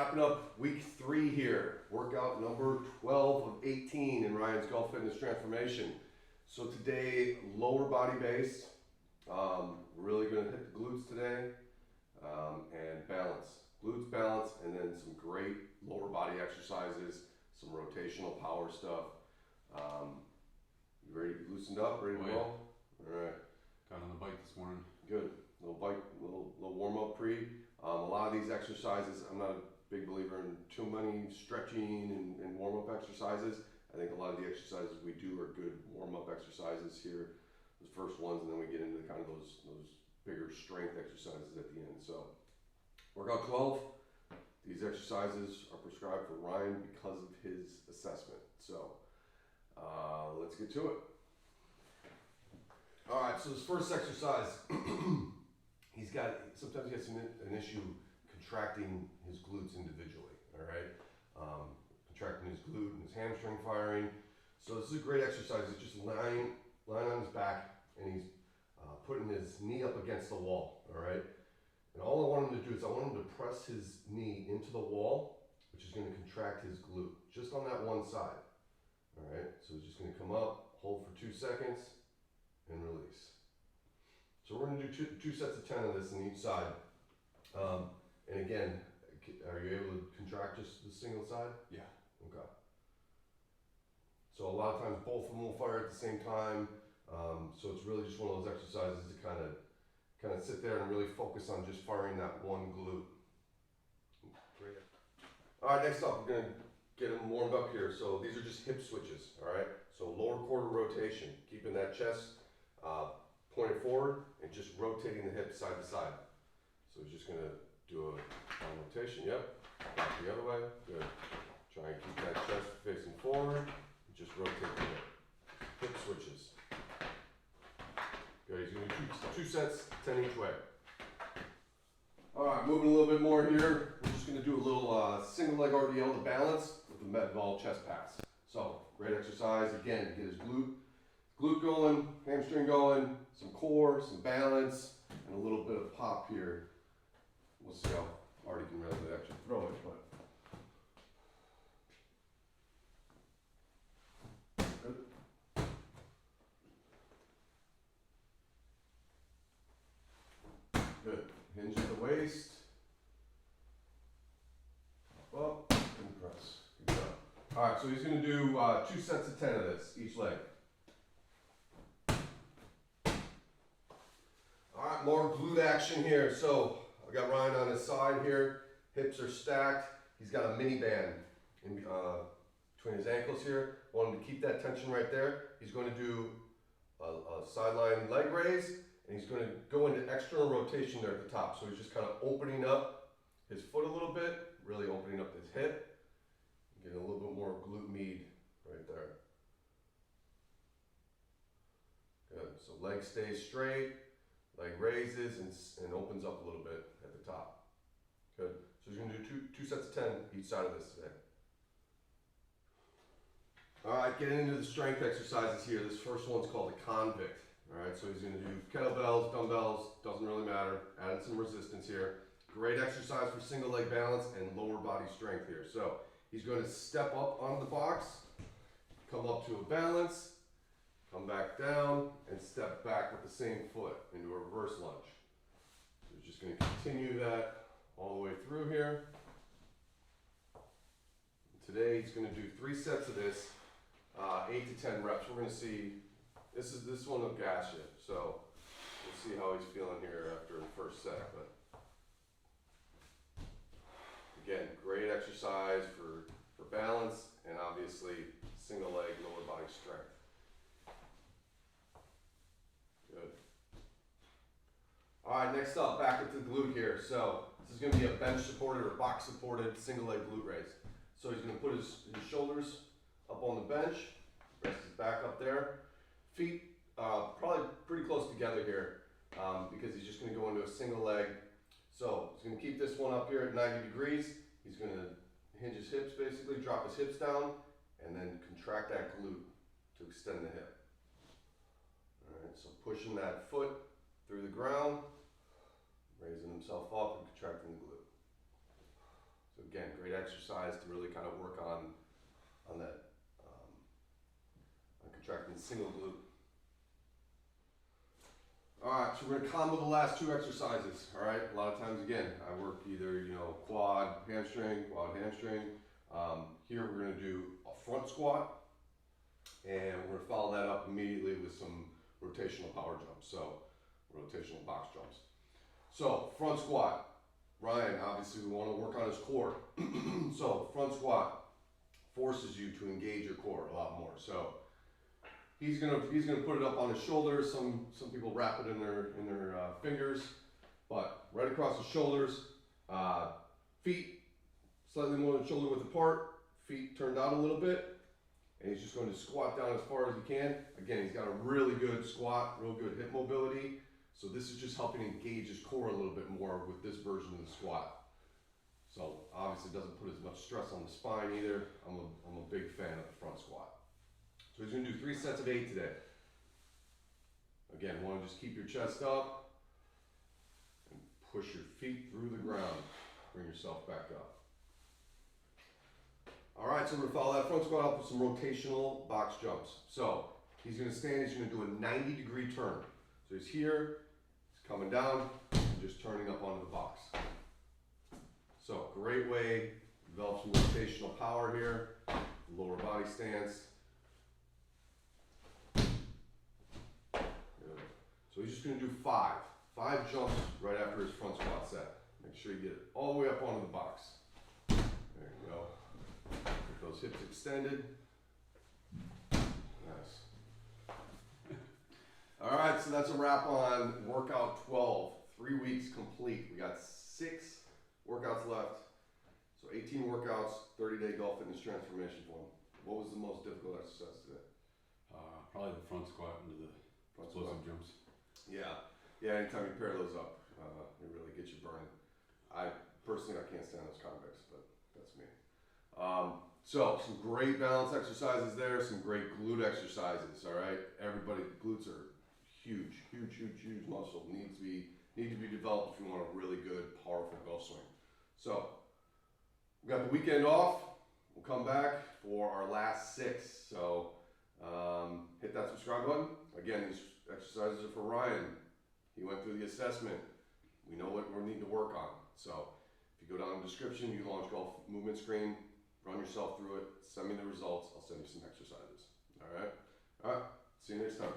wrapping up week 3 here. Workout number 12 of 18 in Ryan's Golf Fitness Transformation. So today, lower body base. We're really going to hit the glutes today and balance. Glutes, balance, and then some great lower body exercises, some rotational power stuff. You ready to be loosened up, ready to roll? All right. Got on the bike this morning. Good. Little bike, little warm up pre. A lot of these exercises, I'm not a big believer in too many stretching and warm up exercises. I think a lot of the exercises we do are good warm up exercises here, the first ones, and then we get into kind of those bigger strength exercises at the end. So, workout 12. These exercises are prescribed for Ryan because of his assessment. So, let's get to it. All right, so this first exercise, sometimes he has an issue contracting his glutes individually, all right? Contracting his glute and his hamstring firing. So this is a great exercise. It's just lying on his back, and he's putting his knee up against the wall, all right? And all I want him to do is I want him to press his knee into the wall, which is going to contract his glute, just on that one side, all right? So he's just going to come up, hold for 2 seconds, and release. So we're going to do two sets of 10 of this on each side. And again, are you able to contract just the single side? Yeah. Okay. So a lot of times both of them will fire at the same time. So it's really just one of those exercises to kind of sit there and really focus on just firing that one glute. Great. All right, next up, we're going to get them warmed up here. So these are just hip switches, all right? So lower quarter rotation, keeping that chest pointed forward and just rotating the hips side to side. So he's just going to do a rotation, yep, back the other way, good. Try and keep that chest facing forward, and just rotate the hip switches. Good, he's going to do two sets, 10 each way. All right, moving a little bit more here, we're just going to do a little single leg RDL to balance with the med ball chest pass. So, great exercise, again, to get his glute going, hamstring going, some core, some balance, and a little bit of pop here. We'll see how hard he can really actually throw it, but. Good. Good. Hinge at the waist. Up, and press. Good job. All right, so he's going to do 2 sets of 10 of this, each leg. All right, more glute action here. So I got Ryan on his side here. Hips are stacked. He's got a mini band in between his ankles here. Want him to keep that tension right there. He's going to do a sideline leg raise, and he's going to go into external rotation there at the top. So he's just kind of opening up his foot a little bit, really opening up his hip, getting a little bit more glute med right there. Good. So leg stays straight. Leg raises and opens up a little bit at the top. Good. So he's going to do two sets of 10 each side of this today. All right, getting into the strength exercises here. This first one's called a convict. All right, so he's going to do kettlebells, dumbbells, doesn't really matter. Adding some resistance here. Great exercise for single leg balance and lower body strength here. So he's going to step up onto the box, come up to a balance, come back down, and step back with the same foot into a reverse lunge. So he's just going to continue that all the way through here. Today he's going to do 3 sets of this, 8 to 10 reps. We're going to see, this one will gas you, so we'll see how he's feeling here after the first set. But again, great exercise for balance and obviously single leg lower body strength. Good. All right, next up, back into the glute here. So this is going to be a bench supported or box supported single leg glute raise. So he's going to put his shoulders up on the bench, rest his back up there. Feet probably pretty close together here because he's just going to go into a single leg. So he's going to keep this one up here at 90 degrees. He's going to hinge his hips basically, drop his hips down, and then contract that glute to extend the hip. All right, so pushing that foot through the ground, raising himself up and contracting the glute. So again, great exercise to really kind of work on that, on contracting the single glute. Alright, so we're gonna combo the last two exercises, alright? A lot of times, again, I work either, quad, hamstring. Here we're gonna do a front squat, and we're gonna follow that up immediately with some rotational power jumps, so rotational box jumps. So, front squat. Ryan, obviously we wanna work on his core. So, front squat forces you to engage your core a lot more. So, he's gonna put it up on his shoulders. Some people wrap it in their fingers, but right across the shoulders, feet slightly more than shoulder width apart, feet turned out a little bit, and he's just going to squat down as far as he can. Again, he's got a really good squat, real good hip mobility. So this is just helping engage his core a little bit more with this version of the squat. So obviously it doesn't put as much stress on the spine either. I'm a big fan of the front squat. So he's going to do 3 sets of 8 today. Again, want to just keep your chest up and push your feet through the ground. Bring yourself back up. All right, so we're going to follow that front squat up with some rotational box jumps. So he's going to stand, he's going to do a 90-degree turn. So he's here, he's coming down, and just turning up onto the box. So great way to develop some rotational power here. Lower body stance. So he's just going to do 5 jumps right after his front squat set. Make sure you get it all the way up onto the box. There you go. Get those hips extended. Nice. All right, so that's a wrap on workout 12. 3 weeks complete. We got 6 workouts left. So 18 workouts, 30-day golf fitness transformation for him. What was the most difficult exercise today? Probably the front squat into the explosive jumps. Yeah, anytime you pair those up, it really gets you burning. I personally can't stand those convicts, but that's me. So some great balance exercises there, some great glute exercises, all right? Everybody, glutes are huge muscle, need to be developed if you want a really good, powerful golf swing. So, we got the weekend off, we'll come back for our last 6. So, hit that subscribe button. Again, these exercises are for Ryan. He went through the assessment. We know what we need to work on. So if you go down in the description, ULaunch golf movement screen, run yourself through it, send me the results. I'll send you some exercises. All right. See you next time.